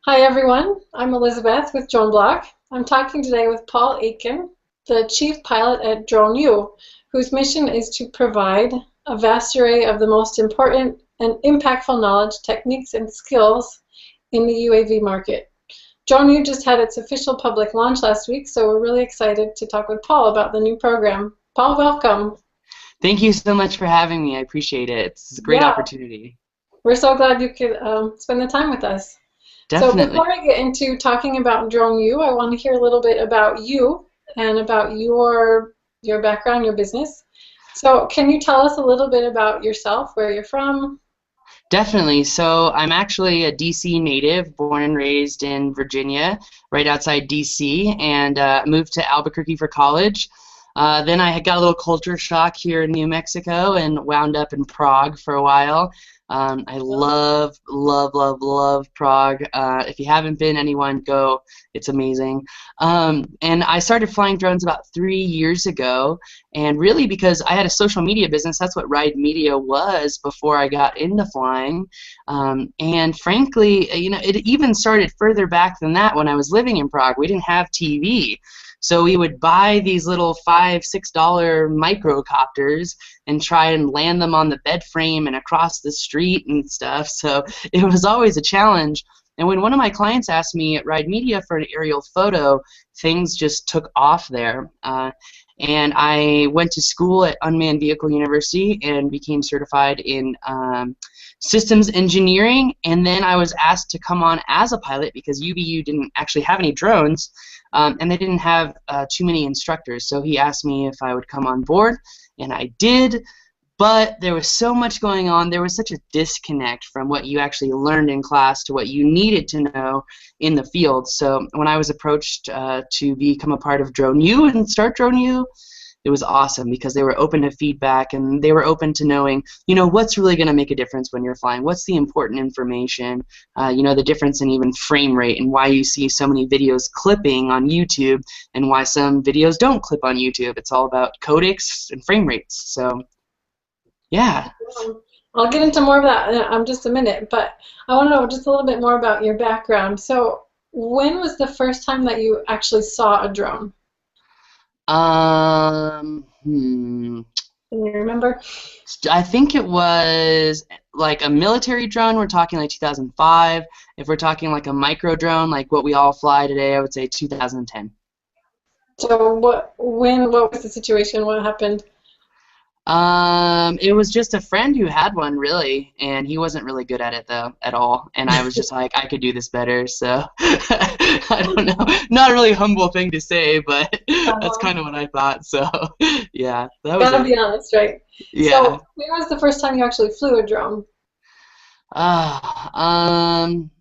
Hi everyone, I'm Elizabeth with Droneblog. I'm talking today with Paul Aitken, the Chief Pilot at DroneU, whose mission is to provide a vast array of the most important and impactful knowledge, techniques, and skills in the UAV market. DroneU just had its official public launch last week, so we're really excited to talk with Paul about the new program. Paul, welcome. Thank you so much for having me. I appreciate it. It's a great Yeah, opportunity. we're so glad you could spend the time with us. So Definitely. before I get into talking about DroneU, I want to hear a little bit about you and about your background, your business. So can you tell us a little bit about yourself, where you're from? Definitely. So I'm actually a DC native, born and raised in Virginia, right outside DC, and moved to Albuquerque for college. Then I got a little culture shock here in New Mexico and wound up in Prague for a while. I love, love, love, love Prague. If you haven't been, anyone go. It's amazing. And I started flying drones about 3 years ago, and really because I had a social media business. That's what Ride Media was before I got into flying. And frankly, it even started further back than that when I was living in Prague. We didn't have TV. So we would buy these little $5, $6 microcopters and try and land them on the bed frame and across the street and stuff. So it was always a challenge. And when one of my clients asked me at Ride Media for an aerial photo, things just took off there. And I went to school at Unmanned Vehicle University and became certified in systems engineering. And then I was asked to come on as a pilot because UVU didn't actually have any drones. And they didn't have too many instructors, so he asked me if I would come on board, and I did, but there was so much going on. There was such a disconnect from what you actually learned in class to what you needed to know in the field. So when I was approached to become a part of DroneU and start DroneU, it was awesome because they were open to feedback and they were open to knowing, what's really going to make a difference when you're flying. What's the important information? The difference in even frame rate and why you see so many videos clipping on YouTube and why some videos don't clip on YouTube. It's all about codecs and frame rates. So, yeah. I'll get into more of that in just a minute, but I want to know just a little bit more about your background. So when was the first time that you actually saw a drone? Um, hmm. Can you remember? I think it was like a military drone. We're talking like 2005. If we're talking like a micro drone, like what we all fly today, I would say 2010. So what was the situation? What happened? It was just a friend who had one, really, and he wasn't really good at it though, at all. And I was just like, I could do this better. So I don't know, not a really humble thing to say, but that's Um, kind of what I thought. So yeah, that was Gotta it. be honest, right? Yeah. So when was the first time you actually flew a drone?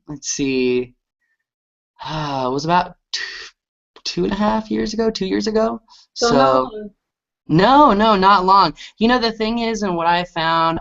Let's see. It was about 2.5 years ago, 2 years ago. So not So long. no, no, not long. The thing is, and what I found,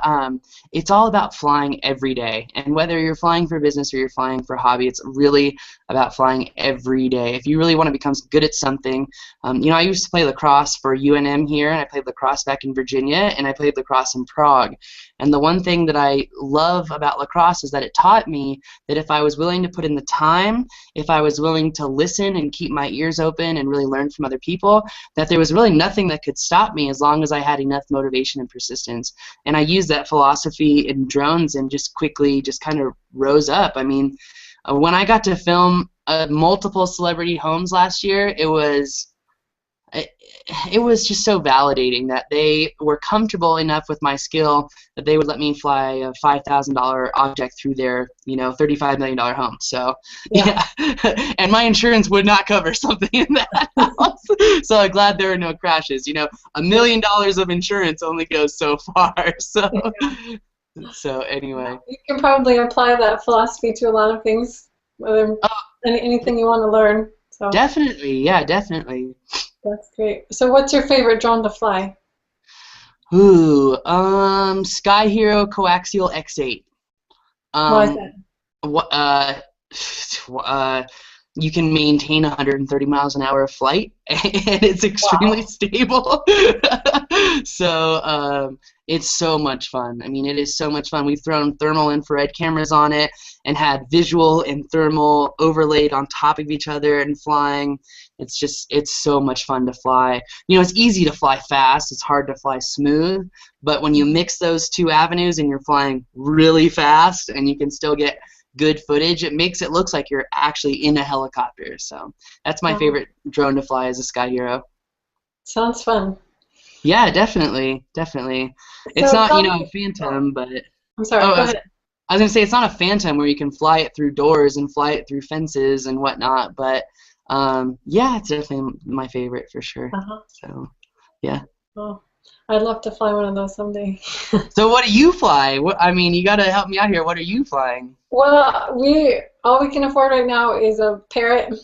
it's all about flying every day. And whether you're flying for business or you're flying for hobby, it's really about flying every day. If you really want to become good at something, I used to play lacrosse for UNM here, and I played lacrosse back in Virginia, and I played lacrosse in Prague. And the one thing that I love about lacrosse is that it taught me that if I was willing to put in the time, if I was willing to listen and keep my ears open and really learn from other people, that there was really nothing that could stop me as long as I had enough motivation and persistence. And I used that philosophy in drones and just quickly just kind of rose up. I mean, when I got to film multiple celebrity homes last year, it, it was just so validating that they were comfortable enough with my skill that they would let me fly a $5,000 object through their, $35 million home. So, Yeah. yeah, and my insurance would not cover something in that house. So I'm glad there are no crashes. $1 million of insurance only goes so far. So anyway. You can probably apply that philosophy to a lot of things, whether Oh, anything you want to learn. So definitely, yeah, definitely. that's great. So what's your favorite drone to fly? Ooh, Sky Hero Coaxial X8. Why is Um, that? what, you can maintain 130 miles an hour of flight, and it's extremely Wow. stable. So it's so much fun. I mean, it is so much fun. We've thrown thermal infrared cameras on it and had visual and thermal overlaid on top of each other and flying. It's so much fun to fly. You know, it's easy to fly fast. It's hard to fly smooth. But when you mix those two avenues and you're flying really fast and you can still get good footage, it makes it look like you're actually in a helicopter. So that's my Um, favorite drone to fly as a sky hero. Sounds fun. Yeah, definitely, definitely. It's So not, tell you know, me, a phantom, but I'm sorry, oh, go ahead. I was gonna say it's not a phantom where you can fly it through doors and fly it through fences and whatnot, but yeah, it's definitely my favorite for sure. Uh-huh. So yeah. Oh, I'd love to fly one of those someday. So what do you fly? What, I mean, you gotta help me out here. What are you flying? Well, we all we can afford right now is a parrot,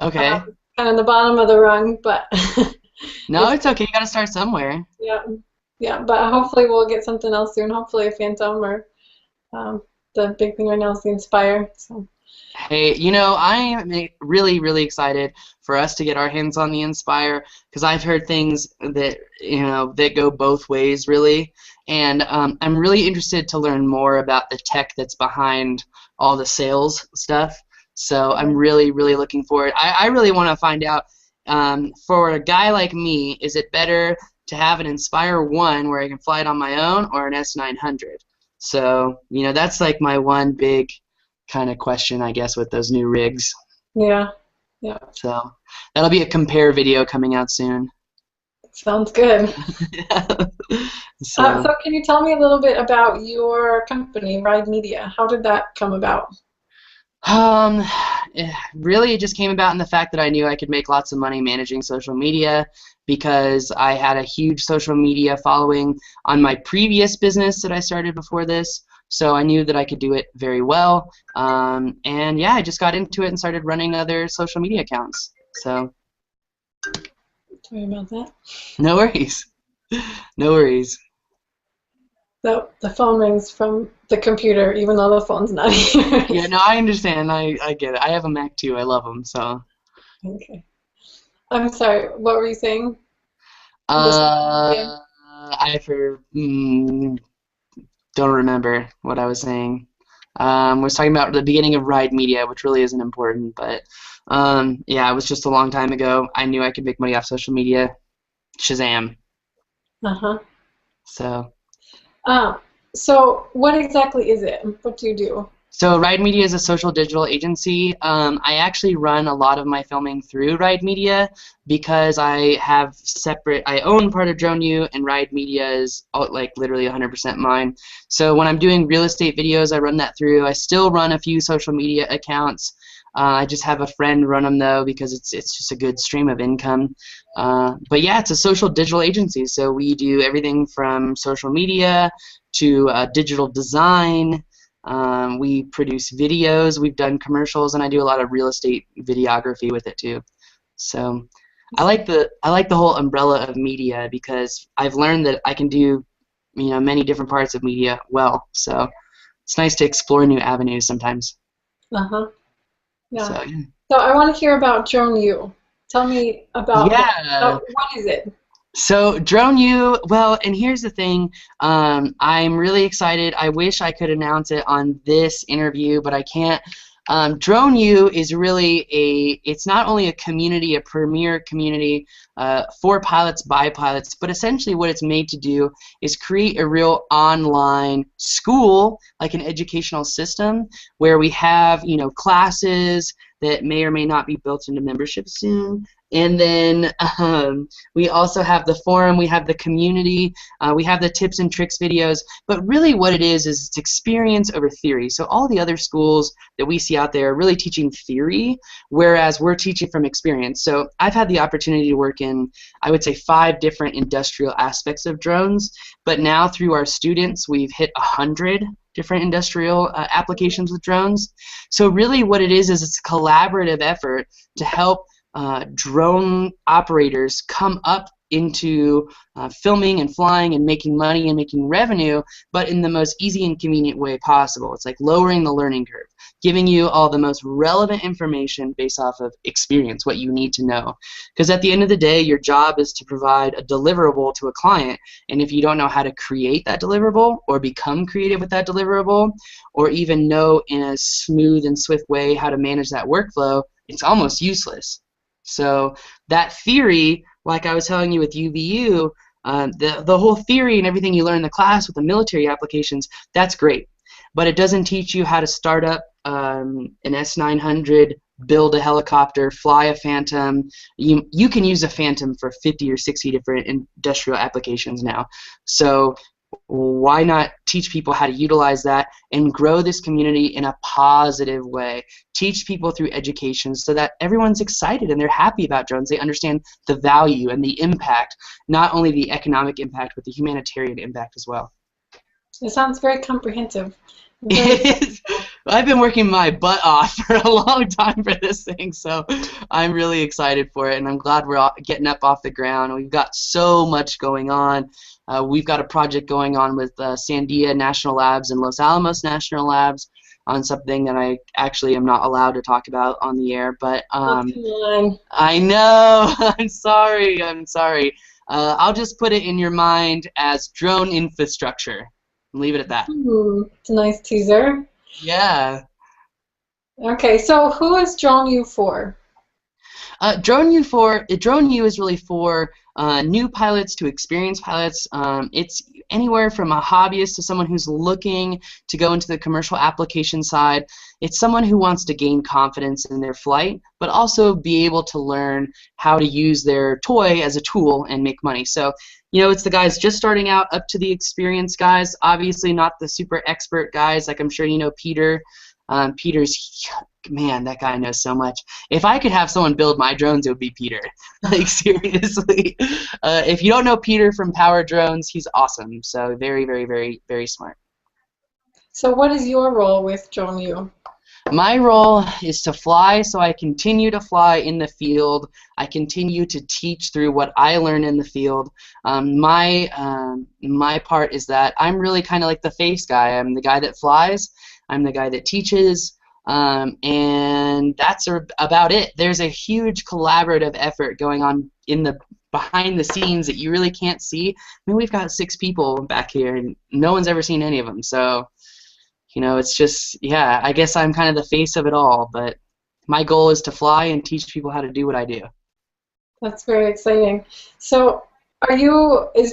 Okay. kind of the bottom of the rung, but No, it's it's okay. You gotta start somewhere. yeah, yeah. But hopefully we'll get something else soon. Hopefully a Phantom or um, the big thing right now is the Inspire. So Hey, you know, I am really, really excited for us to get our hands on the Inspire because I've heard things that, you know, that go both ways, really. And I'm really interested to learn more about the tech that's behind all the sales stuff. So I'm really, really looking forward. I really want to find out, for a guy like me, is it better to have an Inspire 1 where I can fly it on my own or an S900? So, you know, that's like my one big kind of question, I guess, with those new rigs. yeah, yeah, So that'll be a compare video coming out soon. sounds good. So So can you tell me a little bit about your company, Ride Media? How did that come about? um, really it just came about in the fact that I knew I could make lots of money managing social media because I had a huge social media following on my previous business that I started before this. So I knew that I could do it very well. And yeah, I just got into it and started running other social media accounts. So Sorry about that. no worries. No worries. The phone rings from the computer, even though the phone's not here. Yeah, no, I understand. I get it. I have a Mac too. I love them. So, Okay. I'm sorry. What were you saying? Just again. uh, don't remember what I was saying. Was talking about the beginning of Ride Media, which really isn't important, but yeah, it was just a long time ago. I knew I could make money off social media. Shazam. Uh-huh. So. Um, so what exactly is it? What do you do? So Ride Media is a social digital agency. I actually run a lot of my filming through Ride Media because I own part of DroneU, and Ride Media is like literally 100% mine. So when I'm doing real estate videos, I run that through. I still run a few social media accounts. I just have a friend run them though because it's just a good stream of income. But yeah, it's a social digital agency. So we do everything from social media to digital design. We produce videos, we've done commercials, and I do a lot of real estate videography with it too. So I like the whole umbrella of media because I've learned that I can do, you know, many different parts of media well. So it's nice to explore new avenues sometimes. Uh-huh. Yeah. So yeah. So I want to hear about DroneU. Tell me about that. Yeah. What is it? So DroneU, well, and here's the thing, I'm really excited. I wish I could announce it on this interview, but I can't. DroneU is really it's not only a community, a premier community for pilots by pilots, but essentially what it's made to do is create a real online school, like an educational system, where we have, you know, classes that may or may not be built into membership soon. And then we also have the forum, we have the community, we have the tips and tricks videos, but really what it is it's experience over theory. So all the other schools that we see out there are really teaching theory, whereas we're teaching from experience. So I've had the opportunity to work in, I would say, 5 different industrial aspects of drones, but now through our students we've hit 100 different industrial applications with drones. So really what it is it's a collaborative effort to help drone operators come up into filming and flying and making money and making revenue, but in the most easy and convenient way possible. It's like lowering the learning curve, giving you all the most relevant information based off of experience, what you need to know. Because at the end of the day, your job is to provide a deliverable to a client, and if you don't know how to create that deliverable or become creative with that deliverable, or even know in a smooth and swift way how to manage that workflow, it's almost useless. So that theory, like I was telling you with UVU, the whole theory and everything you learn in the class with the military applications, that's great. But it doesn't teach you how to start up an S900, build a helicopter, fly a Phantom. You can use a Phantom for 50 or 60 different industrial applications now. So why not teach people how to utilize that and grow this community in a positive way? Teach people through education so that everyone's excited and they're happy about drones. They understand the value and the impact, not only the economic impact, but the humanitarian impact as well. It sounds very comprehensive. I've been working my butt off for a long time for this thing, so I'm really excited for it, and I'm glad we're getting up off the ground. We've got so much going on. We've got a project going on with Sandia National Labs and Los Alamos National Labs on something that I actually am not allowed to talk about on the air, but I know. I'm sorry. I'll just put it in your mind as drone infrastructure. Leave it at that. It's a nice teaser. Yeah. Okay, so who is DroneU for? DroneU is really for new pilots to experienced pilots. It's anywhere from a hobbyist to someone who's looking to go into the commercial application side. It's someone who wants to gain confidence in their flight, but also be able to learn how to use their toy as a tool and make money. So, you know, it's the guys just starting out up to the experienced guys, obviously not the super expert guys, like I'm sure you know Peter. Peter's, man, that guy knows so much. If I could have someone build my drones, it would be Peter. Like, seriously. If you don't know Peter from Power Drones, he's awesome. So very, very, very, very smart. So what is your role with DroneU? My role is to fly, so I continue to fly in the field. I continue to teach through what I learn in the field. My part is that I'm really kind of like the face guy. I'm the guy that flies. I'm the guy that teaches, and that's about it. There's a huge collaborative effort going on in the behind the scenes that you really can't see. I mean, we've got 6 people back here, and no one's ever seen any of them. So, you know, it's just, yeah, I guess I'm kind of the face of it all, but my goal is to fly and teach people how to do what I do. That's very exciting. So, is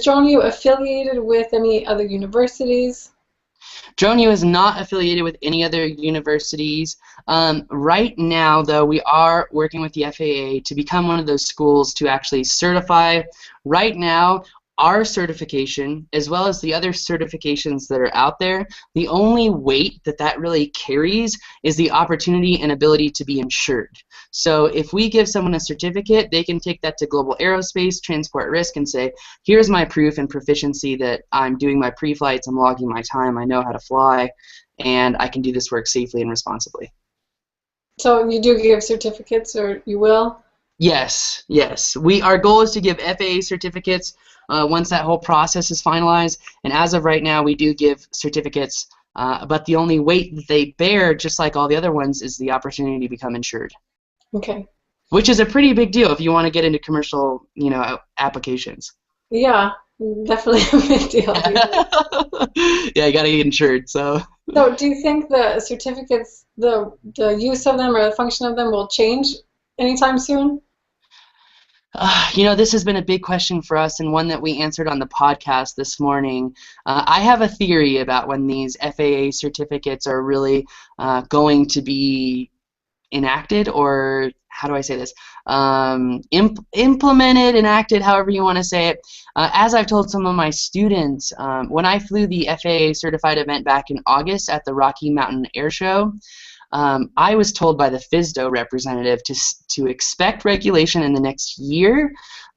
DroneU affiliated with any other universities? DroneU is not affiliated with any other universities. Right now, though, we are working with the FAA to become one of those schools to actually certify. Right now, our certification, as well as the other certifications that are out there, the only weight that really carries is the opportunity and ability to be insured. So if we give someone a certificate, they can take that to Global Aerospace, Transport Risk, and say, here's my proof and proficiency that I'm doing my pre-flights, I'm logging my time, I know how to fly, and I can do this work safely and responsibly. So you do give certificates, or you will? Yes, yes. Our goal is to give FAA certificates once that whole process is finalized, and as of right now, we do give certificates, but the only weight that they bear, just like all the other ones, is the opportunity to become insured. Okay. Which is a pretty big deal if you want to get into commercial, you know, applications. Yeah, definitely a big deal. Yeah, you got to get insured. So do you think the certificates, the use of them or the function of them will change anytime soon? You know, this has been a big question for us, and one that we answered on the podcast this morning. I have a theory about when these FAA certificates are really going to be enacted, or how do I say this? Implemented, enacted, however you want to say it. As I've told some of my students, when I flew the FAA certified event back in August at the Rocky Mountain Air Show, I was told by the FSDO representative to expect regulation in the next year,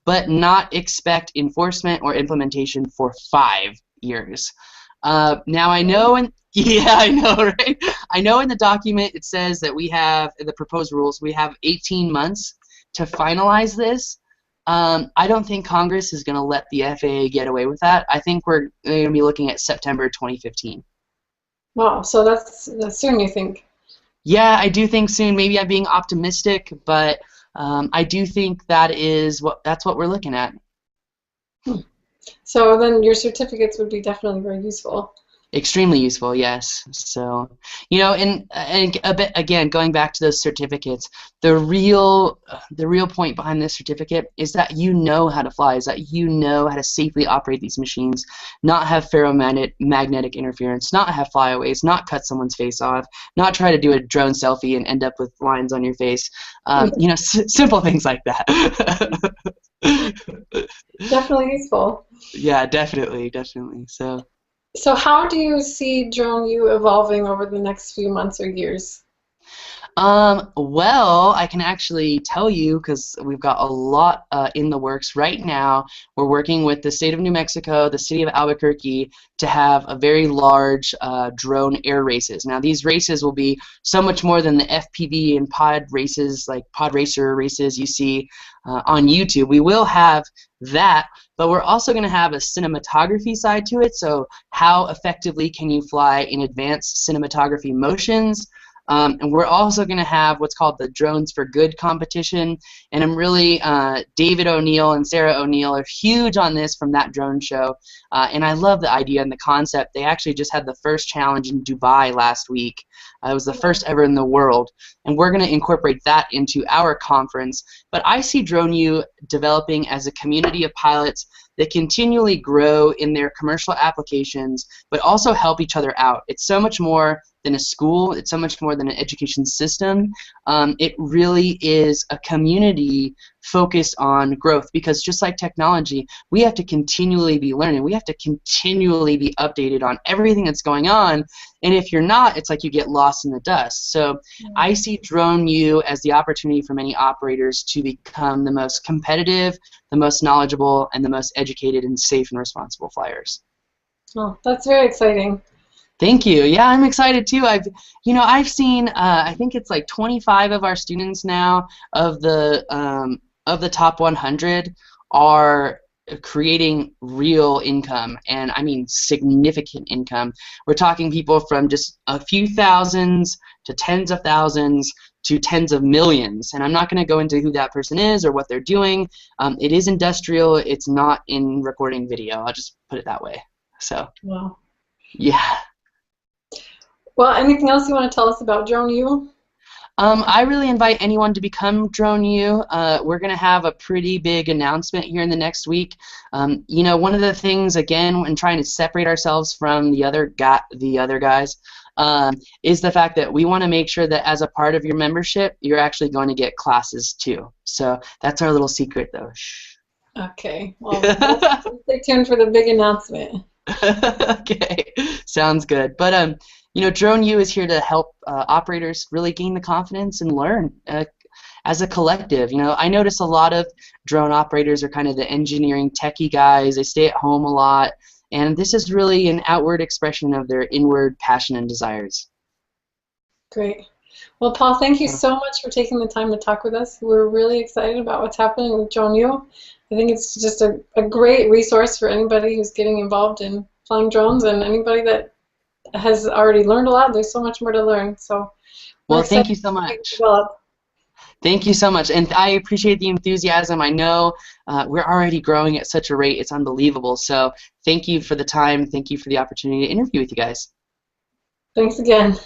but not expect enforcement or implementation for 5 years. Now I know, yeah, I know, right? I know in the document it says that we have, in the proposed rules, we have 18 months to finalize this. I don't think Congress is going to let the FAA get away with that. I think we're going to be looking at September 2015. Wow, so that's soon, you think? Yeah, I do think soon. Maybe I'm being optimistic, but I do think that's what we're looking at. So then your certificates would be definitely very useful. Extremely useful, yes. So, and a bit again, going back to those certificates, the real point behind this certificate is that you know how to fly, is that you know how to safely operate these machines, not have ferromagnetic interference, not have flyaways, not cut someone's face off, not try to do a drone selfie and end up with lines on your face. Simple things like that. Definitely useful. Yeah, definitely. So how do you see DroneU evolving over the next few months or years? Well, I can actually tell you because we've got a lot in the works right now. We're working with the state of New Mexico, the city of Albuquerque, to have a very large drone air races. Now, these races will be so much more than the FPV and pod races, like pod racer races you see on YouTube. We will have that, but we're also going to have a cinematography side to it. So how effectively can you fly in advanced cinematography motions? And we're also going to have what's called the Drones for Good competition. And I'm really, David O'Neill and Sarah O'Neill are huge on this from that drone show. And I love the idea and the concept. They actually just had the first challenge in Dubai last week. It was the first ever in the world. And we're going to incorporate that into our conference. But I see DroneU developing as a community of pilots that continually grow in their commercial applications, but also help each other out. It's so much more than a school. It's so much more than an education system. It really is a community focused on growth, because just like technology, we have to continually be learning. We have to continually be updated on everything that's going on. And if you're not, it's like you get lost in the dust. So I see DroneU as the opportunity for many operators to become the most competitive, the most knowledgeable, and the most educated and safe and responsible flyers. Oh, that's very exciting. Thank you. Yeah, I'm excited too. I've seen I think it's like 25 of our students now of the top 100 are creating real income, and I mean significant income. We're talking people from just a few thousands to tens of thousands to tens of millions, and I'm not going to go into who that person is or what they're doing. It is industrial. It's not in recording video. I'll just put it that way. So, wow. Yeah. Well, anything else you want to tell us about DroneU? I really invite anyone to become DroneU. We're going to have a pretty big announcement here in the next week. One of the things, again, when trying to separate ourselves from the other guys, is the fact that we want to make sure that as a part of your membership, you're actually going to get classes too. So that's our little secret, though. Shh. Okay. Well, stay tuned for the big announcement. Okay, sounds good. But DroneU is here to help operators really gain the confidence and learn as a collective. I notice a lot of drone operators are kind of the engineering techie guys. They stay at home a lot, and this is really an outward expression of their inward passion and desires. Great. Well, Paul, thank you so much for taking the time to talk with us. We're really excited about what's happening with DroneU. I think it's just a great resource for anybody who's getting involved in flying drones, and anybody that has already learned a lot. There's so much more to learn. So, well, thank you so much. Thank you so much, and I appreciate the enthusiasm. I know we're already growing at such a rate; it's unbelievable. So, thank you for the time. Thank you for the opportunity to interview with you guys. Thanks again.